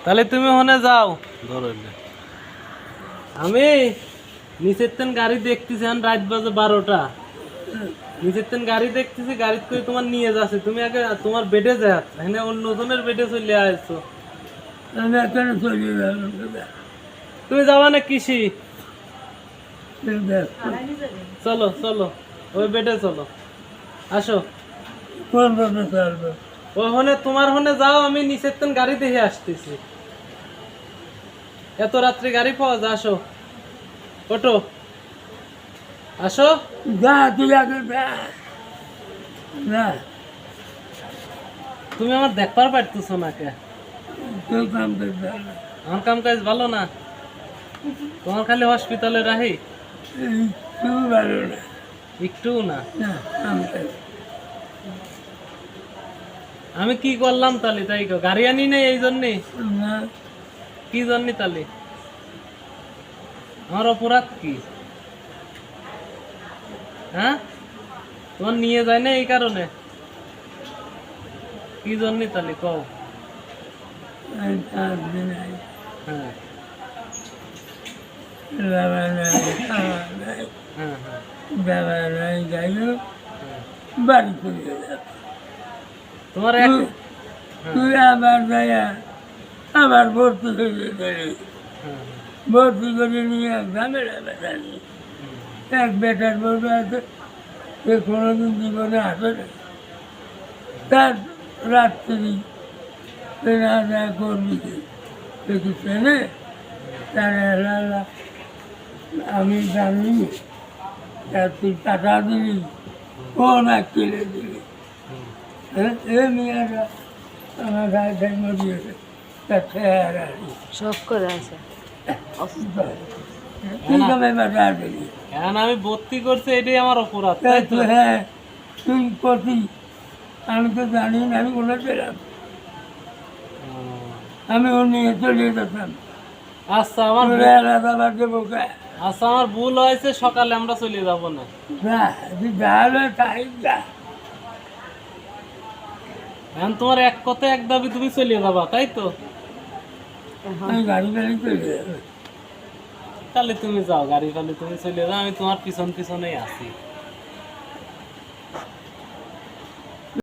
তাহলে তুমি ওখানে যাও। ধরো আমি নিচের তেন গাড়ি দেখতেছি, রাত বাজে 12টা। নিচের তেন গাড়ি দেখতেছি, গাড়ি করে তোমার নিয়ে যাচ্ছে। তুমি আগে তোমার বেডে যা, এখানে অন্যজনের বেডে চলে আসছো। আমি এখানে চলে গেলাম। তুমি যাবা না কৃষি? চলো চলো, ওই বেডে চলো, আসো। কোন ভাবে চলবে? ওখানে তোমার হনে যাও, আমি নিচের তেন গাড়ি দেখে আসতেছি। এত রাত্রে গাড়ি পাওয়া যায়? আসো, ওটো, আসো। যা তুই আগে যা। না তুমি আমার দেখবার পারতেছ না কে? তুই কাম করতে হবে। আমার কাম কাজ ভালো না, তোমার খালি হসপিটালে রাহি। তুই ভালো না। একটু না। না কাম কর। আমি কি করলাম তাহলে? তাই কও, গাড়ি আনি নাই এই জন্যে? না কি জন্যে তাহলে? আমার অপরাধ কি? হ্যাঁ, তোমার নিয়ে যায় না এই কারণে? কি জন্যে তাহলে কও? আমি থাকবি নাই। হ্যাঁ বাবা নাই, খাওয়া নাই, হ্যাঁ হ্যাঁ বাবা নাই, যাই হোক হ্যাঁ। বাড়ি চলে যাব। তোমার এক তুই আবার যাইয়া আবার ভর্তি হয়ে যেতে হ্যাঁ ভর্তি করে নিয়ে ঝামেলা বেটানি। এক বেটার বলবে আছে, সে কোনোদিন জীবনে আসে না। তার রাত্রি সে না যায় করবি কি? সে কি চেনে? তার এলাকা আমি জানি। তার তুই টাকা দিবি, ও না কিনে দিবি। এ মেয়েরা আমার গায়ে জন্ম দিয়েছে, তার চেহারা শখ করে আছে অসুস্থ। তুই কবে বেটা দিবি? এখন আমি ভর্তি করছি, এটাই আমার অপরাধ, তাই তাই তো তো? হ্যাঁ, তুই করতি, আমি তো জানি না, আমি বলে দিলাম। আমি ও নিয়ে চলে যেতাম। আচ্ছা আমার তোর এলাকা বাড়তে বোকা। আচ্ছা আমার ভুল হয়েছে, সকালে আমরা চলে যাব না। যা, তুই যাবে তাই যা। এখন তোমার এক কথা এক দাবি, তুমি চলে যাবা, তাই তো? এখন আমি গাড়ি গাড়ি চলে যাবে। তাহলে তুমি যাও, গাড়ি ফালে তুমি চলে যাও, আমি তোমার পিছন পিছনেই আছি।